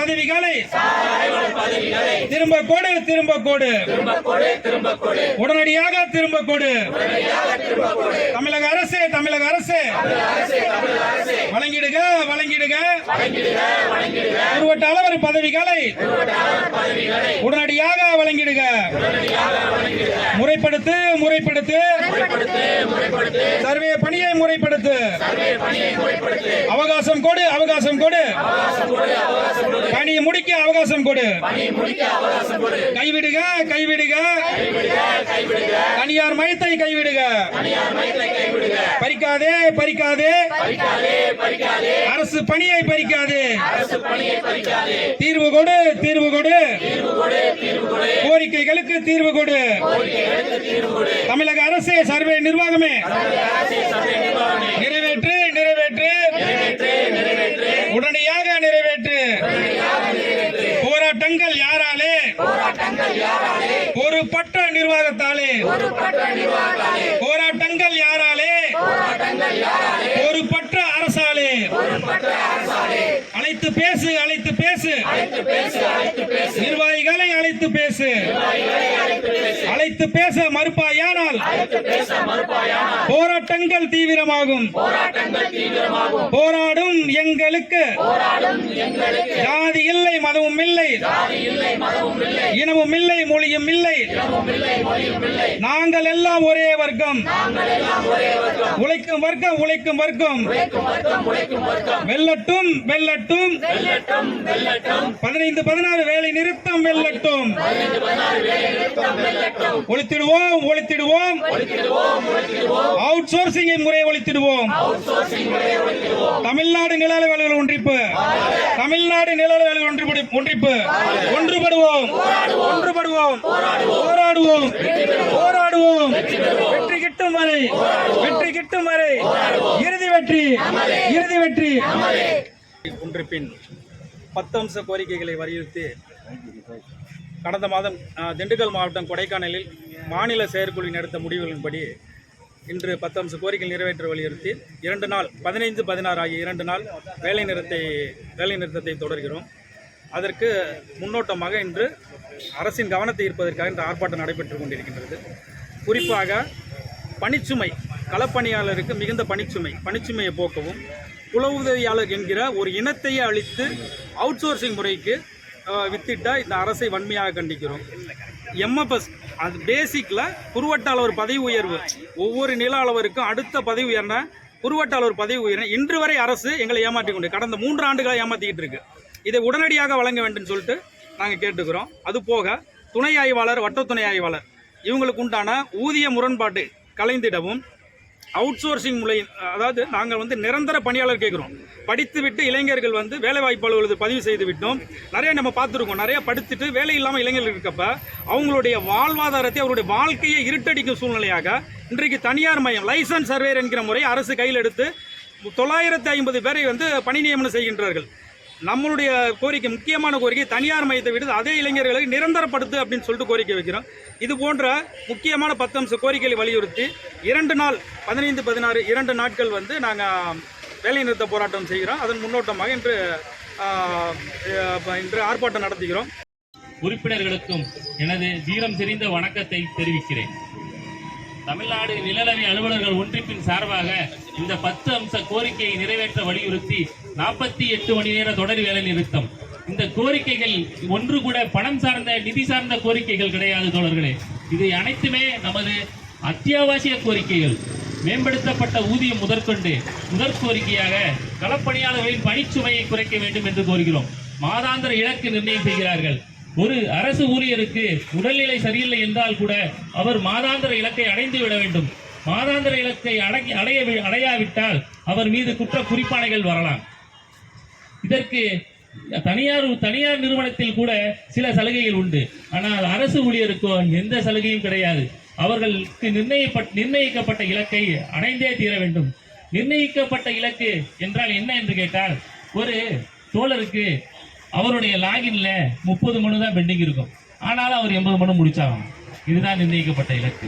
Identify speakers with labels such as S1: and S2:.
S1: பதவிகளை திரும்ப கொடு, திரும்ப கொடு, உடனடியாக திரும்ப கொடு. தமிழக அரசு, தமிழக அரசு வழங்கிடுக, வழங்கிடுக. ஒருவட்ட அளவர் பதவிகளை உடனடியாக வழங்கிடுக. முறைப்படுத்து, முறைப்படுத்து. சர்வே பணியை முறைப்படுத்து. அவகாசம் கொடு, அவகாசம் கொடு. பணி முடிக்க அவகாசம் கொடு. கைவிடுக, கைவிடுக. தனியார் மையத்தை கைவிடுக. பறிக்காதே, பறிக்காதே. அரசு பணியை பறிக்காதே. தீர்வு கொடு, தீர்வு கொடு. கோரிக்கைகளுக்கு தீர்வு கொடு. தமிழக அரசு சர்வே நிர்வாகமே நிறைவேற்று, நிறைவேற்று. உடனடியாக நிறைவேற்று. போராட்டங்கள் யாராலே? பொறுப்பற்ற நிர்வாகத்தாலே. போராட்டங்கள் யாராலே? பொறுப்பற்ற அரசாலே. அழைத்து பேசு, அழைத்து பேசு. நிர்வாகிகளை அழைத்து பேசு. அழைத்து பேச மறுப்பாயானால் போராட்டங்கள் தீவிரமாகும். போராடும் எங்களுக்கு ஜாதி இல்லை, மதமும் இல்லை, இனமும் இல்லை, மொழியும் இல்லை. நாங்கள் எல்லாம் ஒரே வர்க்கம். உழைக்கும் வர்க்கம், உழைக்கும் வர்க்கம். வெல்லட்டும், வெல்லட்டும். 15-16 வேலை நிறுத்தம் வெல்லட்டும். ஒழித்திடுவோம், ஒழித்திடுவோம். அவுட் சோர்சிங் முறையை ஒழித்திடுவோம். தமிழ்நாடு நில அலுவலர்கள் ஒன்றிப்பு, தமிழ்நாடு நில அலுவலர்கள் ஒன்றிப்பு. ஒன்றுபடுவோம், ஒன்றுபடுவோம். போராடுவோம், போராடுவோம். வெற்றி கிட்டும் வரை, வெற்றி கிட்டும் வரை. இறுதி வெற்றி, இறுதி வெற்றி. ஒன்றிப்பின் 10 அம்ச கோரிக்கைகளை வலியுறுத்தி கடந்த மாதம் திண்டுக்கல் மாவட்டம் கொடைக்கானலில் மாநில செயற்குழு எடுத்த முடிவுகளின்படி இன்று 10 அம்ச கோரிக்கை நிறைவேற்ற வலியுறுத்தி 2 நாள் 15-16 ஆகிய 2 நாள் வேலை நிறுத்தத்தை தொடர்கிறோம். அதற்கு முன்னோட்டமாக இன்று அரசின் கவனத்தை ஈர்ப்பதற்காக இந்த ஆர்ப்பாட்டம் நடைபெற்றுக் கொண்டிருக்கின்றது. குறிப்பாக பணிச்சுமை, களப்பணியாளருக்கு மிகுந்த பணிச்சுமையை போக்கவும், குல உதவியாளர் என்கிற ஒரு இனத்தையே அழித்து அவுட் சோர்சிங் முறைக்கு வித்திட்ட இந்த அரசை வன்மையாக கண்டிக்கிறோம். எம்எஃப்எஸ் அது பேசிக்கில் குறுவட்ட அளவர் பதவி உயர்வு, ஒவ்வொரு நில அளவருக்கும் அடுத்த பதவி உயர்ன குறுவட்ட அளவர் பதவி உயர்ன இன்று வரை அரசு எங்களை ஏமாற்றி கொண்டு கடந்த 3 ஆண்டுகளாக ஏமாற்றிக்கிட்டு இருக்கு. இதை உடனடியாக வழங்க வேண்டும் சொல்லிட்டு நாங்கள் கேட்டுக்கிறோம். அதுபோக துணை ஆய்வாளர், வட்ட துணை ஆய்வாளர் இவங்களுக்கு உண்டான ஊதிய முரண்பாட்டு கலைந்திடவும், அவுட் சோர்சிங் முறை, அதாவது நாங்கள் நிரந்தர பணியாளர் கேட்குறோம். படித்து விட்டு இளைஞர்கள் வேலைவாய்ப்பு அலுவலகத்தில் பதிவு செய்து விட்டோம். நிறைய நம்ம பார்த்துருக்கோம். நிறைய படித்துட்டு வேலை இல்லாமல் இளைஞர்கள் இருக்கப்ப அவங்களுடைய வாழ்வாதாரத்தை, அவருடைய வாழ்க்கையை இருட்டடிக்கும் சூழ்நிலையாக இன்றைக்கு தனியார் மையம் லைசன்ஸ் சர்வேர் என்கிற முறை அரசு கையில் எடுத்து 950 பேரை பணி நியமனம் செய்கின்றார்கள். நம்மளுடைய கோரிக்கை, முக்கியமான கோரிக்கை, தனியார் மையத்தை விட்டு அதே இளைஞர்களுக்கு நிரந்தரப்படுத்து அப்படின்னு சொல்லிட்டு கோரிக்கை வைக்கிறோம். இது போன்ற முக்கியமான 10 அம்ச கோரிக்கைகளை வலியுறுத்தி 2 நாள் 15-16 2 நாட்கள் நாங்கள் வேலைநிறுத்த போராட்டம் செய்கிறோம். அதன் முன்னோட்டமாக இன்று ஆர்ப்பாட்டம் நடத்துகிறோம்.
S2: உறுப்பினர்களுக்கும் எனது வீரம் தெரிந்த வணக்கத்தை தெரிவிக்கிறேன். தமிழ்நாடு நிலளவை அலுவலர்கள் ஒன்றிப்பின் சார்பாக இந்த 10 அம்ச கோரிக்கையை நிறைவேற்ற வலியுறுத்தி 48 மணி நேர தொடர் வேலை நிறுத்தம். இந்த கோரிக்கைகள் ஒன்று கூட பணம் சார்ந்த, நிதி சார்ந்த கோரிக்கைகள் கிடையாது தோழர்களே. இது அனைத்துமே நமது அத்தியாவசிய கோரிக்கைகள். மேம்படுத்தப்பட்ட ஊதியம் முதற்கொண்டு முதற் கோரிக்கையாக களப்பணியாளர்களின் பணிச்சுமையை குறைக்க வேண்டும் என்று கோருகிறோம். மாதாந்திர இலக்கு நிர்ணயம் செய்கிறார்கள். ஒரு அரசு ஊழியருக்கு உடல்நிலை சரியில்லை என்றால் கூட அவர் மாதாந்திர இலக்கை அடைந்து விட வேண்டும். மாதாந்திர இலக்கை அடையாவிட்டால் அவர் மீது குற்ற குறிப்பாணைகள் வரலாம். இதற்கு தனியார் நிறுவனத்தில் கூட சில சலுகைகள் உண்டு. ஆனால் அரசு ஊழியருக்கோ எந்த சலுகையும் கிடையாது. அவர்களுக்கு நிர்ணயிக்கப்பட்ட இலக்கை அடைந்தே தீர வேண்டும். நிர்ணயிக்கப்பட்ட இலக்கு என்றால் என்ன என்று கேட்டால், ஒரு தோழருக்கு அவருடைய லாகின்ல 30 மனு தான் பெண்டிங் இருக்கும். ஆனாலும் அவர் 80 மனு முடிச்சாகணும். இதுதான் நிர்ணயிக்கப்பட்ட இலக்கு.